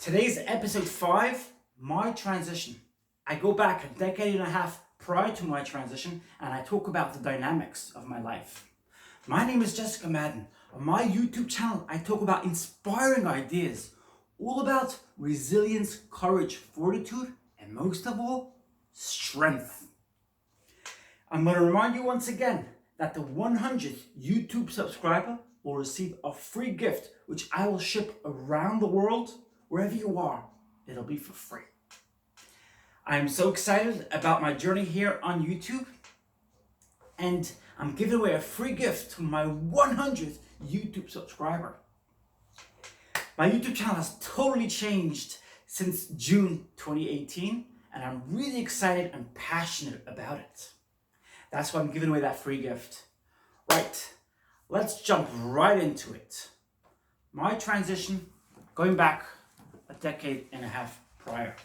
Today's episode 5, my transition. I go back a decade and a half prior to my transition and I talk about the dynamics of my life. My name is Jessica Madden. On my YouTube channel, I talk about inspiring ideas, all about resilience, courage, fortitude, and most of all, strength. I'm going to remind you once again that the 100th YouTube subscriber will receive a free gift which I will ship around the world. Wherever you are, it'll be for free. I am so excited about my journey here on YouTube, and I'm giving away a free gift to my 100th YouTube subscriber. My YouTube channel has totally changed since June 2018, and I'm really excited and passionate about it. That's why I'm giving away that free gift. Right, let's jump right into it. My transition, going back a decade and a half prior.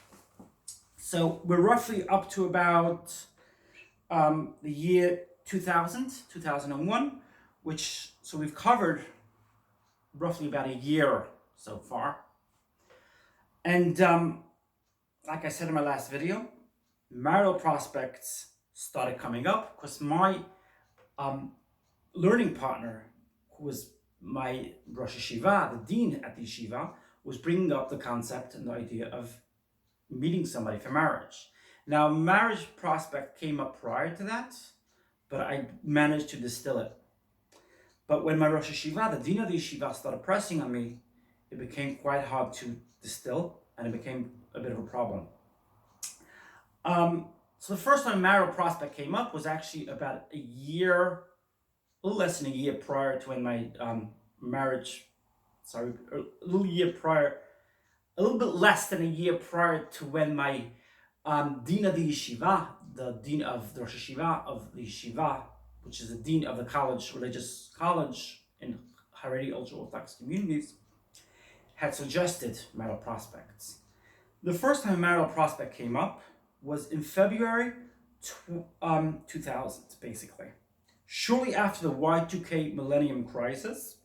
So we're roughly up to about the year 2000, 2001, so we've covered roughly about a year so far. And like I said in my last video, marital prospects started coming up because my learning partner, who was my Rosh Yeshiva, the dean at the Yeshiva, was bringing up the concept and the idea of meeting somebody for marriage. Now, marriage prospect came up prior to that, but I managed to distill it. But when my Rosh Yeshiva, the dean of the Yeshiva, started pressing on me, it became quite hard to distill, and it became a bit of a problem. So the first time marital prospect came up was actually about a little less than a year prior to when my a little bit less than a year prior to when my dean of the Yeshiva, the dean of the Rosh Yeshiva of the Yeshiva, which is the dean of the college, religious college in Haredi ultra-Orthodox communities, had suggested marital prospects. The first time marital prospect came up was in February 2000, basically. Shortly after the Y2K millennium crisis,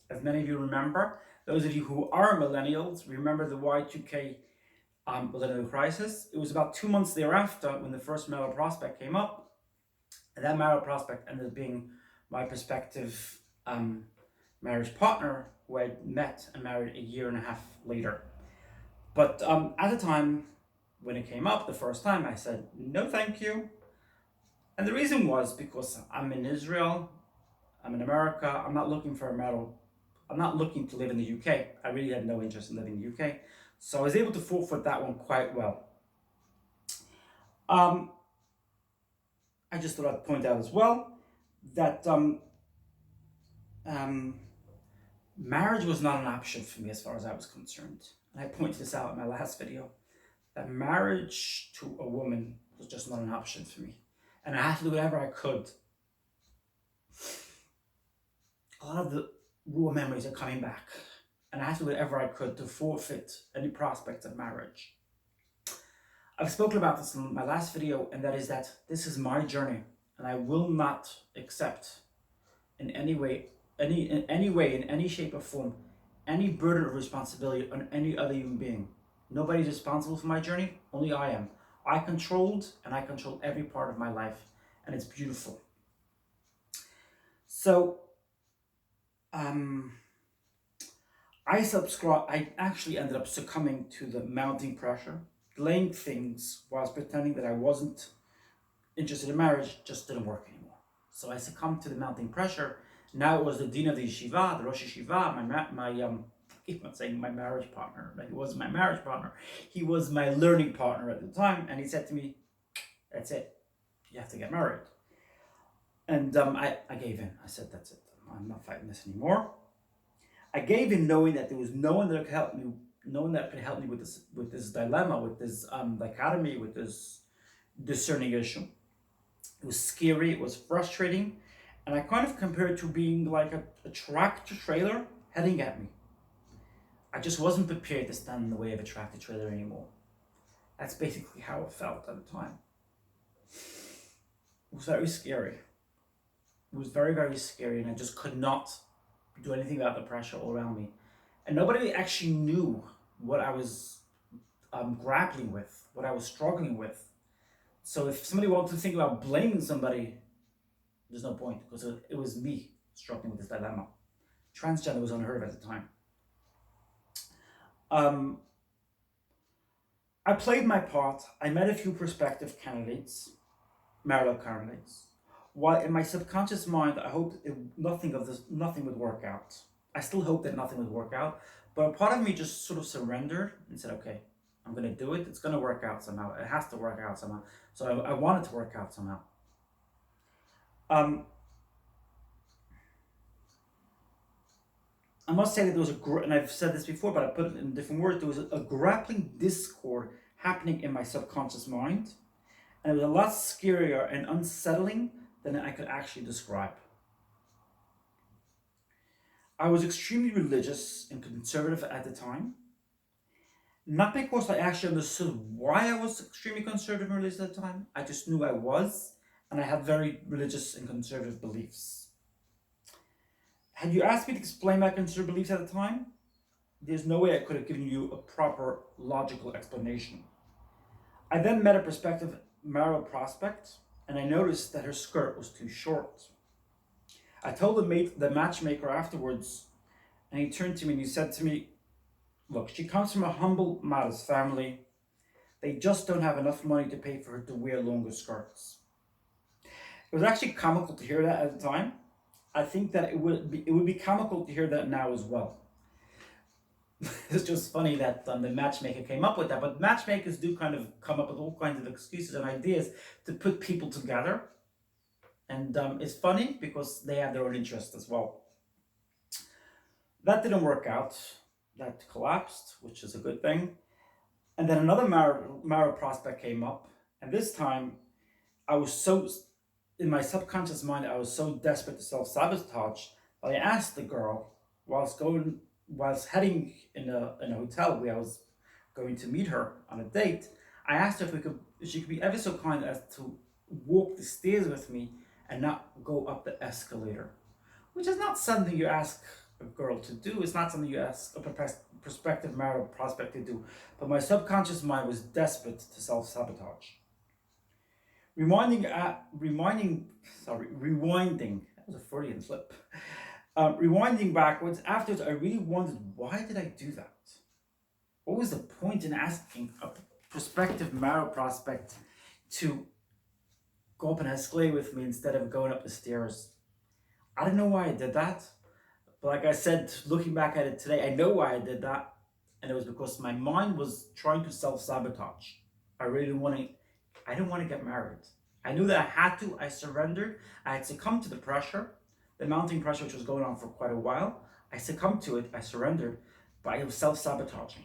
as many of you remember, those of you who are millennials remember the Y2K millennium crisis. It was about 2 months thereafter when the first marital prospect came up, and that marital prospect ended up being my prospective marriage partner, who I met and married a year and a half later. But at the time when it came up the first time, I said, no thank you. And the reason was because I'm in Israel, I'm in America, I'm not looking to live in the UK. I really had no interest in living in the UK. So I was able to forfeit that one quite well. I just thought I'd point out as well that marriage was not an option for me as far as I was concerned. And I pointed this out in my last video, that marriage to a woman was just not an option for me. And I had to do whatever I could. A lot of the raw memories are coming back, and I had to do whatever I could to forfeit any prospect of marriage. I've spoken about this in my last video, and that is that this is my journey, and I will not accept in any way, in any shape or form, any burden of responsibility on any other human being. Nobody's responsible for my journey, only I am. I control every part of my life, and it's beautiful. So I actually ended up succumbing to the mounting pressure, delaying things whilst pretending that I wasn't interested in marriage. Just didn't work anymore. So I succumbed to the mounting pressure. Now it was the dean of the Yeshiva, the Rosh Yeshiva, I keep on saying my marriage partner, but he wasn't my marriage partner. He was my learning partner at the time, and he said to me, that's it, you have to get married. And I gave in. I said, that's it, I'm not fighting this anymore. I gave in knowing that there was no one that could help me, with this dilemma, with this dichotomy, with this discerning issue. It was scary, it was frustrating, and I kind of compared it to being like a tractor trailer heading at me. I just wasn't prepared to stand in the way of a tractor trailer anymore. That's basically how it felt at the time. It was very scary. It was very, very scary, and I just could not do anything about the pressure all around me. And nobody actually knew what I was grappling with, what I was struggling with. So if somebody wanted to think about blaming somebody, there's no point, because it was me struggling with this dilemma. Transgender was unheard of at the time. I played my part. I met a few prospective candidates, marital candidates. While in my subconscious mind, I hoped nothing would work out. I still hope that nothing would work out, but a part of me just sort of surrendered and said, okay, I'm going to do it. It's going to work out somehow. It has to work out somehow. So I want it to work out somehow. I must say that there was and I've said this before, but I put it in different words, there was a grappling discord happening in my subconscious mind, and it was a lot scarier and unsettling than I could actually describe. I was extremely religious and conservative at the time, not because I actually understood why I was extremely conservative and religious at the time. I just knew I was, and I had very religious and conservative beliefs. Had you asked me to explain my conservative beliefs at the time, there's no way I could have given you a proper logical explanation. I then met a prospective marital prospect, and I noticed that her skirt was too short. I told the matchmaker afterwards, and he turned to me and he said to me, look, she comes from a humble, modest family. They just don't have enough money to pay for her to wear longer skirts. It was actually comical to hear that at the time. I think that it would be comical to hear that now as well. It's just funny that the matchmaker came up with that, but matchmakers do kind of come up with all kinds of excuses and ideas to put people together. And it's funny because they have their own interests as well. That didn't work out. That collapsed, which is a good thing. And then another marital prospect came up, and this time I was so, in my subconscious mind, I was so desperate to self-sabotage that I asked the girl, whilst heading in a hotel where I was going to meet her on a date, I asked her if she could be ever so kind as to walk the stairs with me and not go up the escalator, which is not something you ask a girl to do. It's not something you ask a prospective marital prospect to do. But my subconscious mind was desperate to self-sabotage. Rewinding, that was a Freudian slip. Rewinding backwards, afterwards, I really wondered, why did I do that? What was the point in asking a prospective marital prospect to go up an escalator with me instead of going up the stairs? I don't know why I did that, but like I said, looking back at it today, I know why I did that, and it was because my mind was trying to self-sabotage. I didn't want to get married. I knew that I had to. I surrendered. I had succumbed to the pressure, the mounting pressure, which was going on for quite a while. I succumbed to it. I surrendered, but I was self-sabotaging.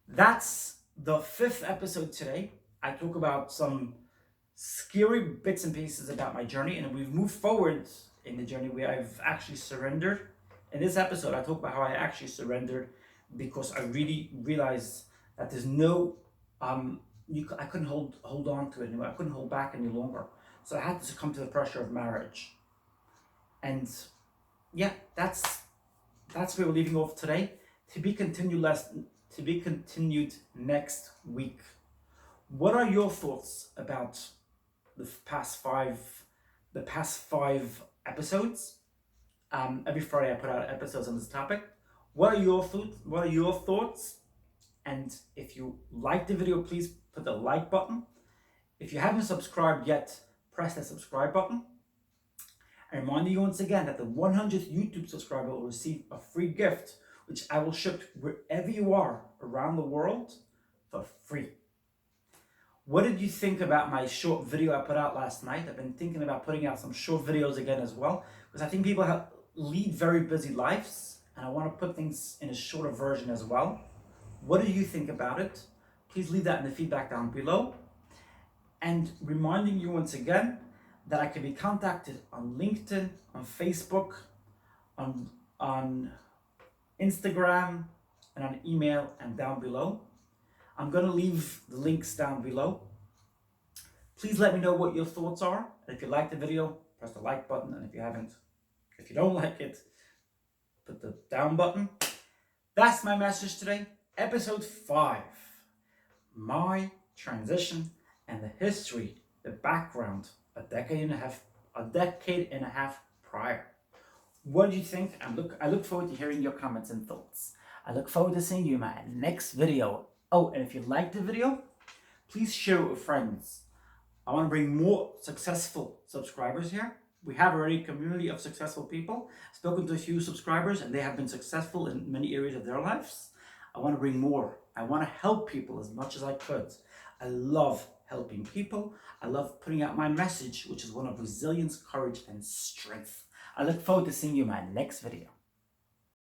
That's the 5th episode today. I talk about some scary bits and pieces about my journey, and we've moved forward in the journey where I've actually surrendered. In this episode, I talk about how I actually surrendered because I really realized that there's no I couldn't hold on to it anymore. I couldn't hold back any longer. So I had to succumb to the pressure of marriage. And yeah, that's where we're leaving off today. To be continued next week. What are your thoughts about the past five episodes? Every Friday I put out episodes on this topic. What are your thoughts? And if you like the video, please put the like button. If you haven't subscribed yet, press that subscribe button. I remind you once again that the 100th YouTube subscriber will receive a free gift, which I will ship wherever you are around the world for free. What did you think about my short video I put out last night? I've been thinking about putting out some short videos again as well, because I think people lead very busy lives, and I want to put things in a shorter version as well. What do you think about it? Please leave that in the feedback down below. And reminding you once again that I can be contacted on LinkedIn, on Facebook, on Instagram, and on email and down below. I'm going to leave the links down below. Please let me know what your thoughts are. And if you like the video, press the like button. And if you don't like it, put the down button. That's my message today. Episode 5. My transition and the history, the background, a decade and a half prior. What do you think? I look forward to hearing your comments and thoughts. I look forward to seeing you in my next video. Oh, and if you liked the video, please share it with friends. I want to bring more successful subscribers here. We have already a community of successful people. I've spoken to a few subscribers and they have been successful in many areas of their lives. I want to bring more. I want to help people as much as I could. I love helping people. I love putting out my message, which is one of resilience, courage, and strength. I look forward to seeing you in my next video.